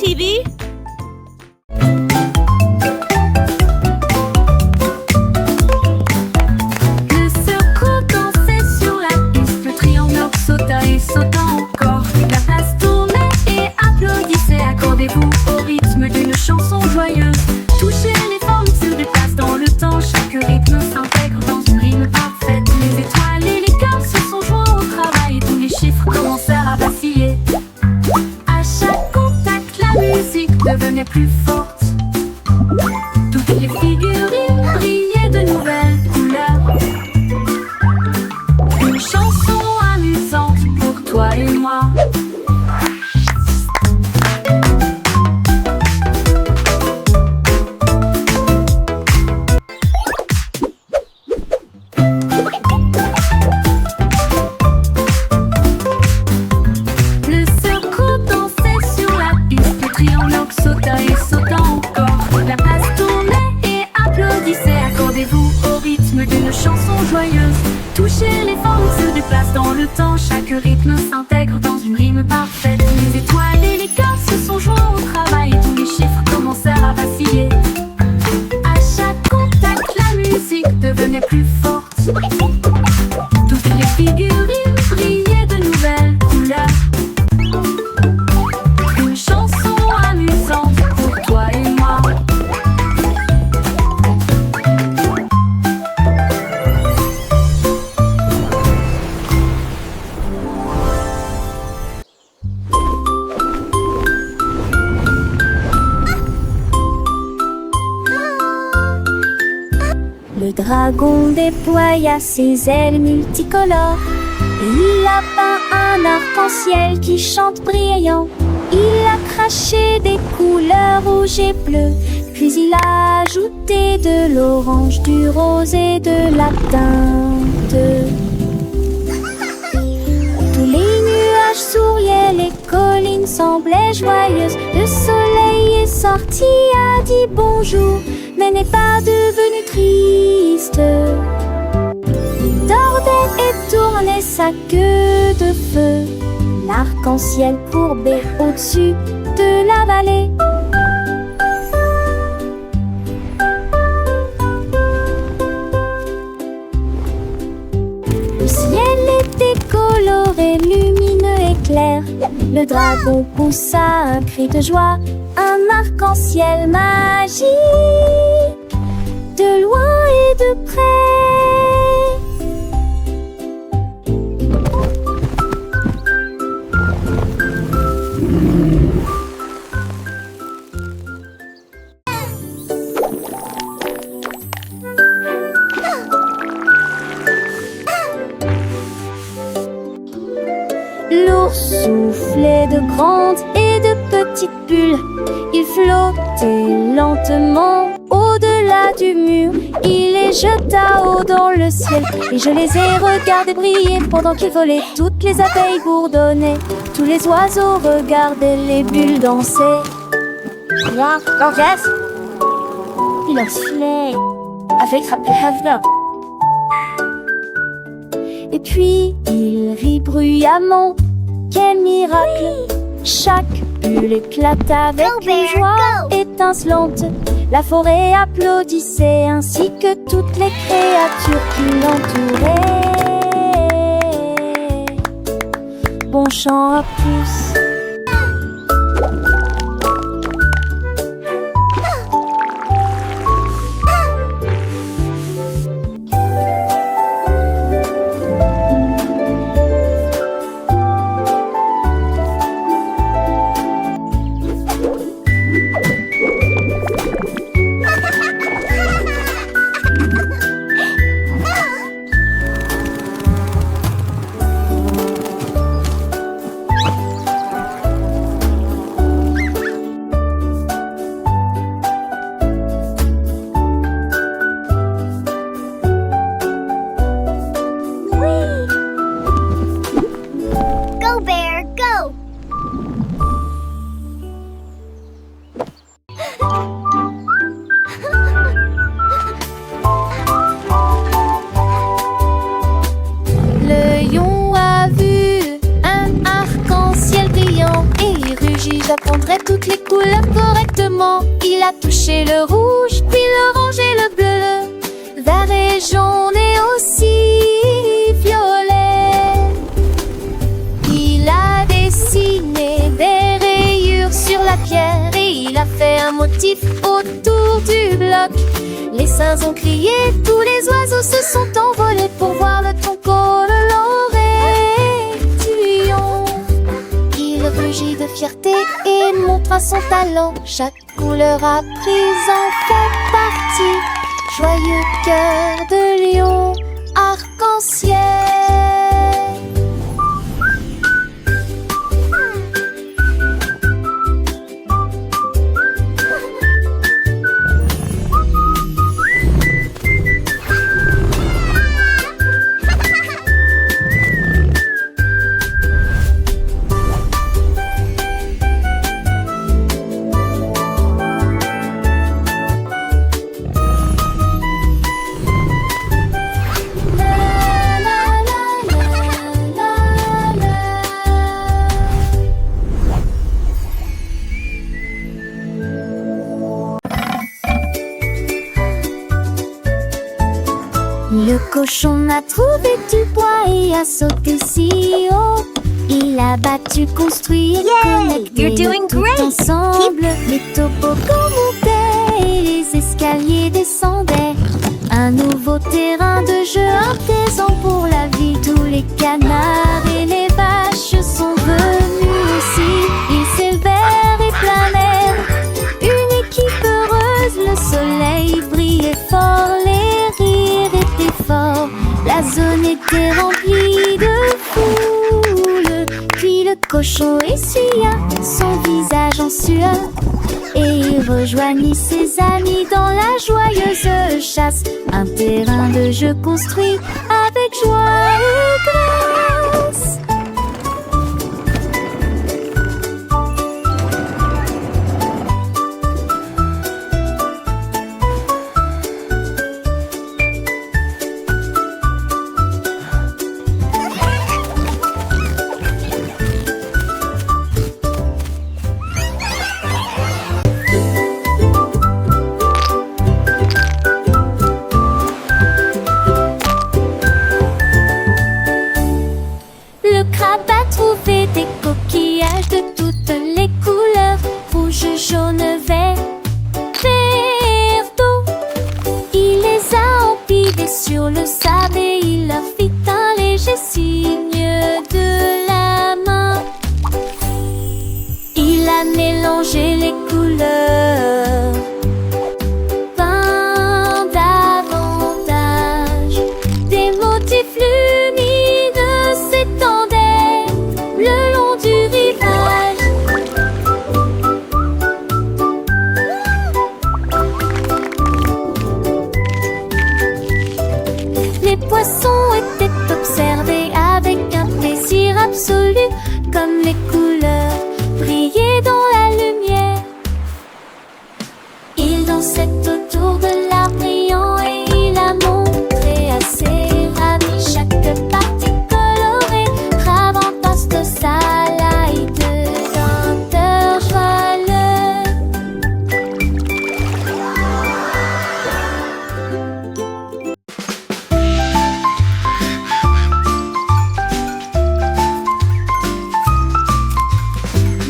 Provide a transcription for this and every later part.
TV? Le cirque dansait sur la piste, le triangle sauta et sauta encore. La place tournait et applaudissait, accordez-vous au rythme d'une chanson joyeuse. Touchez les formes se déplacent dans le temps, chaque rythme s'intègre dans une rime parfaite. Les étoiles et les cœurs se sont joints au travail, tous les chiffres commencèrent à vaciller. À chaque contact, la musique devenait plus forte. Toutes les figurines brillaient de nouvelles couleurs. Une chanson amusante pour toi et moi. Le cirque dansait sur la piste, le triangle sauta et sauta encore. La place tournait et applaudissait, accordez-vous au rythme d'une chanson joyeuse. Touchez les formes se déplacent dans le temps, chaque rythme s'intègre dans une rime parfaite. Les étoiles et les cœurs se sont joints au travail, tous les chiffres commencèrent à vaciller. À chaque contact, la musique devenait plus forte. Toutes les figurines brillaient de nouvelles couleurs. Une chanson amusante pour toi et moi. Le dragon déploya ses ailes multicolores et il a peint un arc-en-ciel qui chante brillant. Il a craché des couleurs rouges et bleues, puis il a ajouté de l'orange, du rose et de la teinte. Tous les nuages souriaient, les collines semblaient joyeuses. Le soleil est sorti, a dit bonjour, mais n'est pas devenu triste. Il tordait et tournait sa queue de feu, l'arc-en-ciel courbé au-dessus de la vallée. Le ciel était coloré, lumineux et clair. Le dragon poussa un cri de joie, un arc-en-ciel magique, de loin et de près. L'ours soufflait de grandes et de petites bulles. Il flottait lentement au-delà du mur. Il les jeta haut dans le ciel et je les ai regardés briller pendant qu'ils volaient. Toutes les abeilles bourdonnaient, tous les oiseaux regardaient les bulles danser. Là, gorgeous. Il en filait avec sa petite. Et puis il rit bruyamment. Quel miracle! Chaque bulle éclata avec une joie étincelante. La forêt applaudissait ainsi que toutes les créatures qui l'entouraient. Bon chant à tous. apprendrait toutes les couleurs correctement. Il a touché le rouge, puis l'orange et le bleu, vert et jaune et aussi violet. Il a dessiné des rayures sur la pierre et il a fait un motif autour du bloc. Les singes ont crié, tous les oiseaux se sont envolés pour voir le tronc coloré du lion. Il rugit de fierté et montra son talent. Chaque couleur apprise en fait partie. Joyeux cœur de lion, arc-en-ciel. Le cochon a trouvé du bois et a sauté si haut. Il a battu, construit et connecté You're doing tout great. ensemble. Les toboggans montaient et les escaliers descendaient. Un nouveau terrain de jeu apaisant pour la vie. Tous les canards et les vaches sont venus aussi. Ils s'élevèrent et planèrent. Une équipe heureuse, le soleil brillait fort, les rires étaient forts. La zone était remplie de foule. Puis le cochon essuya son visage en sueur et il rejoignit ses amis dans la joyeuse chasse. Un terrain de jeu construit avec joie et grâce. Le crabe a trouvé des coquillages de toutes les couleurs, rouge, jaune, vert, d'eau. Il les a empilés sur le sable et il leur fit un léger signe de la main. Il a mélangé les couleurs, peint davantage. Des motifs lumineux s'étendaient le long du rivage. Les poissons étaient observés avec un plaisir absolu, comme les couleurs brillaient dans la lumière. Il dansait autour de l'arbre brillant et il a montré à ses amis chaque partie colorée. Crabe en toast, salade d'un cœur joyeux.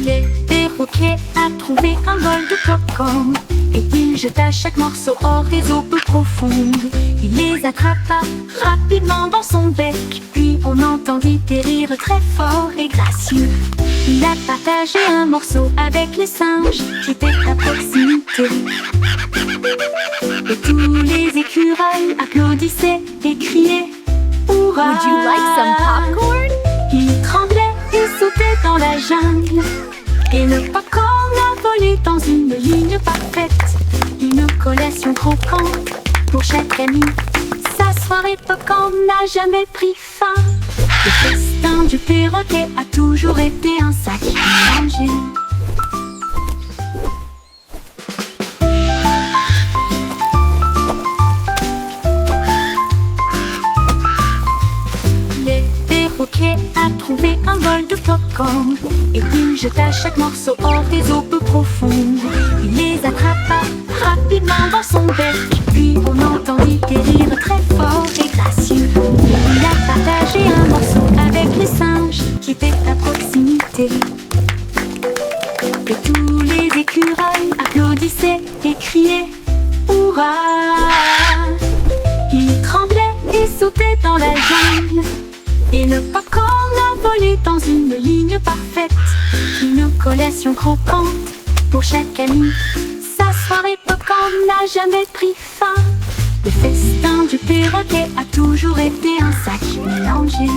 Le perroquet a trouvé un bol de popcorn et il jeta chaque morceau hors des eaux peu profondes. Il les attrapa rapidement dans son bec, puis on entendit des rires très forts et gracieux. Il a partagé un morceau avec les singes qui étaient à proximité. Et tous les écureuils applaudissaient et criaient Hurrah! Would you like some popcorn? Il tremblait et sautait dans la jungle. Et le popcorn a volé dans une ligne parfaite. Une collation croquante pour chaque ami. Sa soirée popcorn n'a jamais pris fin. Le festin du perroquet a toujours été un sacré danger. Le perroquet a trouvé un bol de popcorn et il jeta chaque morceau hors des eaux peu profondes. Il les attrapa rapidement dans son bec, puis on entendit des rires très forts et gracieux. Il a partagé un morceau avec les singes qui étaient à proximité. Et tous les écureuils applaudissaient et criaient hurrah. Ils tremblaient et sautaient dans la jungle, et le popcorn a volé dans une ligne parfaite. Une collation croquante pour chaque ami. Sa soirée popcorn n'a jamais pris fin. Le festin du perroquet a toujours été un sac mélangé.